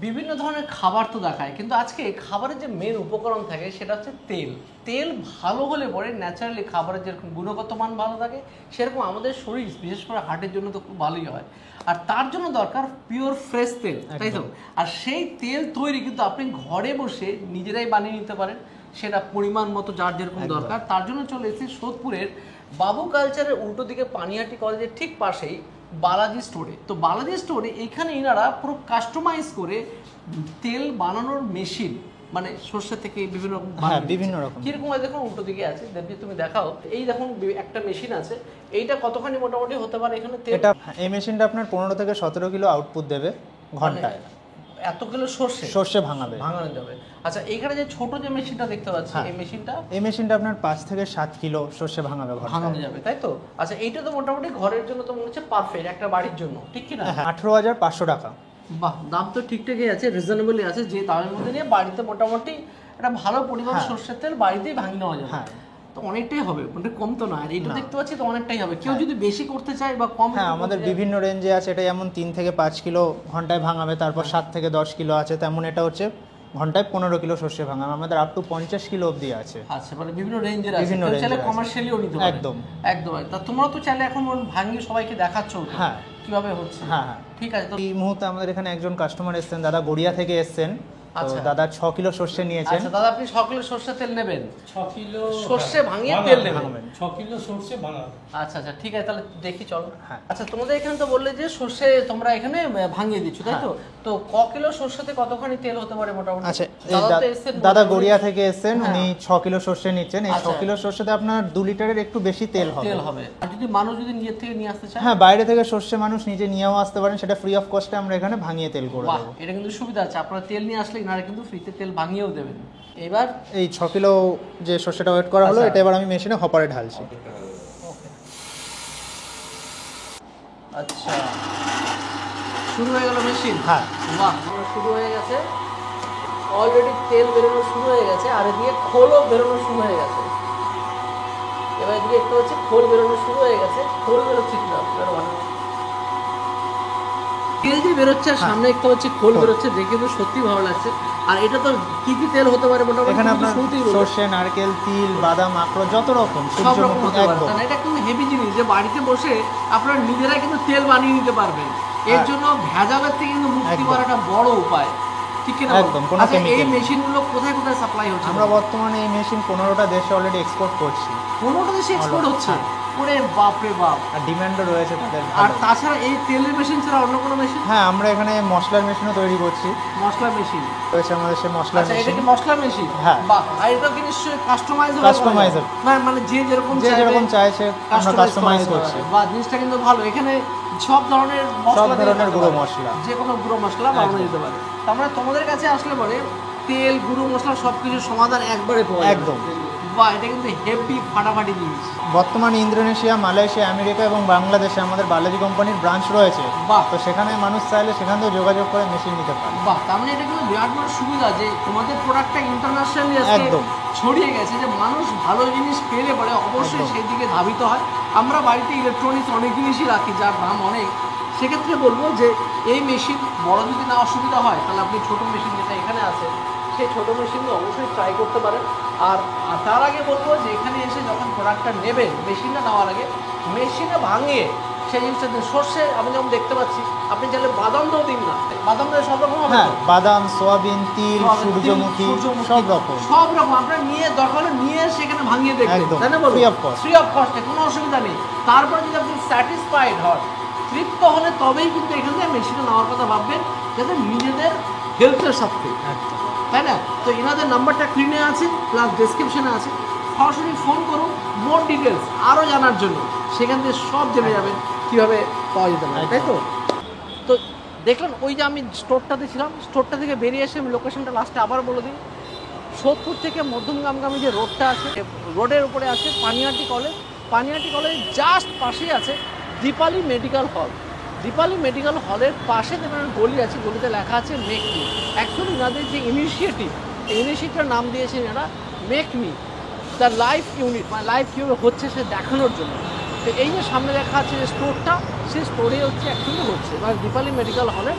বিভিন্ন ধরনের খাবার তো দেখায়, কিন্তু আজকে খাবারের যে মেন উপকরণ থাকে সেটা হচ্ছে তেল। তেল ভালো হলে পরে ন্যাচারালি খাবারের যেরকম গুণগত মান ভালো থাকে, সেরকম আমাদের শরীর বিশেষ করে হার্টের জন্য তো খুব ভালোই হয়। আর তার জন্য দরকার পিওর ফ্রেশ তেল, তাই তো? আর সেই তেল তৈরি কিন্তু আপনি ঘরে বসে নিজেরাই বানিয়ে নিতে পারেন, সেটা পরিমাণ মতো যার যেরকম দরকার। তার জন্য চলে এসেছি সোদপুরের বাবু কালচারের উল্টো দিকে পানিহাটি কলেজের ঠিক পাশেই বালাজি স্টোরে। তো বালাজি স্টোরে এখানে এনারা পুরো কাস্টমাইজ করে তেল বানানোর মেশিন, মানে সর্ষে থেকে বিভিন্ন রকম কিরকম হয় দেখুন, উল্টো দিকে আছে, দেখবি তুমি দেখাও। এই দেখুন একটা মেশিন আছে, এইটা কতখানি মোটামুটি হতে পারে এখানে তেল? এটা এই মেশিনটা আপনার 15 থেকে 17 কিলো আউটপুট দেবে ঘন্টায়। এত কিলো সর্ষে ভাঙানো যাবে। আচ্ছা, এখানে যে ছোট যে মেশিনটা দেখতে পাচ্ছি, এই মেশিনটা আপনার 5 থেকে 7 কিলো সর্ষে ভাঙানো যাবে, তাই তো? আচ্ছা, এইটা তো মোটামুটি ঘরের জন্য তো মনে হচ্ছে পারফেক্ট, একটা বাড়ির জন্য, ঠিক কি না? 18,500 টাকা। বাহ, দাম তো ঠিকঠাকই আছে, রিজনেবলই আছে, যে দামের মধ্যে নিয়ে বাড়িতে মোটামুটি একটা ভালো পরিমাণ সর্ষের তেল বাড়িতেই ভাঙিয়ে নেওয়া যাবে। তো অনেকটাই হবে, মানে কম তো না। আর এইটা দেখতে পাচ্ছি তো অনেকটাই হবে। কেউ যদি বেশি করতে চায় বা কম, আমাদের বিভিন্ন রেঞ্জে আছে। এটা যেমন 3 থেকে 5 কিলো ঘন্টায় ভাঙাবে, তারপর 7 থেকে 10 কিলো আছে, তেমন এটা হচ্ছে ঘন্টায় 15 কিলো সর্ষে ভাঙাবে। আমাদের আপ টু 50 কিলো অবধি আছে। আচ্ছা, মানে বিভিন্ন রেঞ্জের আছে, কেউ চাইলে কমার্শিয়ালিও নিতে পারে। একদম। তা তোমরা তো চাইলে এখন ভাঙিয়ে সবাইকে দেখাচ্ছ কিভাবে হচ্ছে। ঠিক আছে। তো এই মুহূর্তে আমাদের এখানে একজন কাস্টমার এসেছেন, দাদা গড়িয়া থেকে এসেছেন। দাদা 6 কিলো সর্ষে নিয়েছেন। আচ্ছা দাদা, আপনি 6 কিলো সর্ষে তেল নেবেন? 6 কিলো সর্ষে ভাঙিয়ে তেল নেবেন? 6 কিলো সর্ষে ভাঙাবেন। আচ্ছা আচ্ছা, ঠিক আছে, তাহলে দেখি চলো। আচ্ছা, তোমাদের এখানে তো বললে যে সর্ষে তোমরা এখানে ভাঙিয়ে দিচ্ছ, তাই তো? তো ক কিলো সর্ষেতে কতখানি তেল হতে পারে মোটামুটি? আচ্ছা, দাদা গড়িয়া থেকে এসেছেন, উনি 6 কিলো সর্ষে নিচ্ছেন। এই 6 কিলো সর্ষেতে আপনার 2 লিটারের একটু বেশি তেল হবে। আর যদি মানুষ যদি নিজে থেকে নিয়ে আসতে চায়? বাইরে থেকে সর্ষে মানুষ নিজে নিয়েও আসতে পারেন, সেটা ফ্রি অফ কস্টে আমরা এখানে ভাঙিয়ে তেল করে দেব। এটা কিন্তু সুবিধা আছে, আপনারা তেল নিয়ে আসলে এনারা কিন্তু ফ্রিতে তেল ভাঙিয়েও দেবেন। এবার এই 6 কিলো যে সর্ষেটা ওয়েট করা হলো, এটা এবার আমি মেশিনে হপারে ঢালছি। আচ্ছা, শুরু হয়ে গেল মেশিন? বাহ, শুরু হয়ে গেছে, অলরেডি তেল বেরোনো শুরু হয়ে গেছে, আর এদিকে খোলও বেরোনো শুরু হয়ে গেছে। এবার এদিকে একটু হচ্ছে খোল বেরোনো শুরু হয়ে গেছে, খোল বেরোচ্ছে কিনা তেল যে বেরোচ্ছে, আর সামনে একটা হচ্ছে খোল বেরোচ্ছে, দেখে তো সত্যি ভালো লাগছে। আর এটা তো কি কি তেল হতে পারে মোটামুটি? এখানে আপনার সরষে, নারকেল, তিল, বাদাম, আখরোট, যত রকম সব রকম হতে পারে। এটা কিন্তু হেভি জিনিস, যে বাড়িতে বসে আপনারা নিজেরাই কিন্তু তেল বানিয়ে নিতে পারবেন। এর জন্য ভেজালের থেকে কিন্তু মুক্তি পাওয়ার একটা বড় উপায়, ঠিক না? একদম। এই মেশিনগুলো কোথায় কোথায় সাপ্লাই হচ্ছে? আমরা বর্তমানে এই মেশিন 15টা দেশে অলরেডি এক্সপোর্ট করছি। 15টা দেশে এক্সপোর্ট হচ্ছে? ওরে বাপ রে বাপ। আর ডিমান্ডও রয়েছে তাদের। আর তাছাড়া এই তেলের মেশিন ছাড়া অন্য কোনো মেশিন? আমরা এখানে মশলার মেশিনও তৈরি করছি। মশলার মেশিন রয়েছে আমাদের, সেই মশলার মেশিন। এটা কি মশলার মেশিন? বাহ, আর এটা কি নিশ্চয়ই কাস্টমাইজেবল? মানে যে যেরকম চাইছে আমরা কাস্টমাইজ করছি। বাহ, জিনিসটা কিন্তু ভালো। এখানে সব ধরনের গুঁড়ো মশলা, যে কোনো গুঁড়ো মশলা বানানো যেতে পারে। তার মানে তোমাদের কাছে আসলে পরে তেল, গুঁড়ো মশলা সবকিছুর সমাধান একবারে পাওয়া যায়। একদম। বাহ, এটা কিন্তু হেভি ফাটাফাটি জিনিস। বর্তমানে ইন্দোনেশিয়া, মালয়েশিয়া, আমেরিকা এবং বাংলাদেশে আমাদের বালাজি কোম্পানির ব্রাঞ্চ রয়েছে। বাহ, তো সেখানে মানুষ চাইলে সেখান থেকে যোগাযোগ করে মেশিন নিতে পারে। বাহ, তার মানে এটা কিন্তু বিরাট বড় সুবিধা যে তোমাদের প্রোডাক্টটা ইন্টারন্যাশনালি একদম ছড়িয়ে গেছে, যে মানুষ ভালো জিনিস পেলে পরে অবশ্যই সেই দিকে ধাবিত হয়। আমরা বাড়িতে ইলেকট্রনিক্স অনেক জিনিসই রাখি যার দাম অনেক, সেক্ষেত্রে বলবো যে এই মেশিন বড় যদি না অসুবিধা হয়, তাহলে আপনি ছোটো মেশিন যেটা এখানে আছে সেই ছোটো মেশিনগুলো অবশ্যই ট্রাই করতে পারেন। আর তার আগে বলবো যে এখানে এসে যখন প্রোডাক্টটা নেবেন, মেশিনটা নেওয়ার আগে মেশিনে ভাঙিয়ে সেই জিনিসটা দিন। সর্ষে আমি যেমন দেখতে পাচ্ছি, আপনি চাইলে বাদাম দিয়েও দিন না, বাদাম দিয়ে সব রকম হবে। বাদাম, সোয়াবিন, তিল, সূর্যমুখী, সব রকম আপনারা নিয়ে দরকার হলে নিয়ে সেখানে ভাঙিয়ে দেখবেন, তাই না? ফ্রি অফ কস্টে, কোনো অসুবিধা নেই। তারপরে যদি আপনি স্যাটিসফাইড হন, তৃপ্ত হলে, তবেই কিন্তু এখান থেকে মেশিনে নেওয়ার কথা ভাববেন, যাতে নিজেদের হেলথের সাথে, তাই না? তো এনাদের নাম্বারটা স্ক্রিনে আছে, প্লাস ডেসক্রিপশনে আছে, সরাসরি ফোন করুন মোর ডিটেলস আরও জানার জন্য। সেখান থেকে সব জেনে যাবেন কীভাবে পাওয়া যেতে পারে, তাই তো? তো দেখলেন, ওই যে আমি স্টোরটাতে ছিলাম, স্টোরটা থেকে বেরিয়ে এসে আমি লোকেশনটা লাস্টে আবার বলে দিই। সোদপুর থেকে মধ্যমগ্রামগামী যে রোডটা আছে, রোডের উপরে আছে পানিহাটি কলেজ। পানিহাটি কলেজের জাস্ট পাশেই আছে Dipali medical hall. Dipali medical হলের পাশে যেমন গলি আছে, গলিতে লেখা আছে মেক মি। অ্যাকচুয়ালি এনাদের যে ইনিশিয়েটিভ, এই ইনিশিয়েটিভটার নাম দিয়েছেন এরা make me the life unit, মানে লাইফ কীভাবে হচ্ছে সে দেখানোর জন্য। তো এই যে সামনে দেখা যাচ্ছে যে স্টোরটা, সেই স্টোরে হচ্ছে অ্যাকচুয়ালি হচ্ছে এবার দীপালি মেডিকেল হলে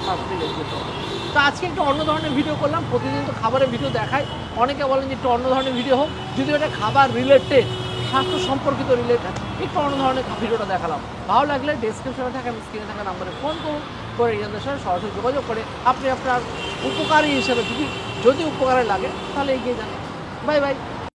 ফার্স্টে যেতে হবে। তো আজকে একটু অন্য ধরনের ভিডিও করলাম, প্রতিদিন তো খাবারের ভিডিও দেখাই, অনেকে বলেন যে একটু অন্য ধরনের ভিডিও হোক, যদি ওটা খাবার রিলেটেড, স্বাস্থ্য সম্পর্কিত রিলেটেড, একটু অন্য ধরনের ভিডিওটা দেখালাম। ভালো লাগলে ডেসক্রিপশনে থাকে আমি স্ক্রিনে থাকা নাম্বারে ফোন করুন, করে এদের সাথে সরাসরি যোগাযোগ করে আপনি আপনার উপকারী হিসেবে যদি উপকারে লাগে তাহলে এগিয়ে যান। Bye bye.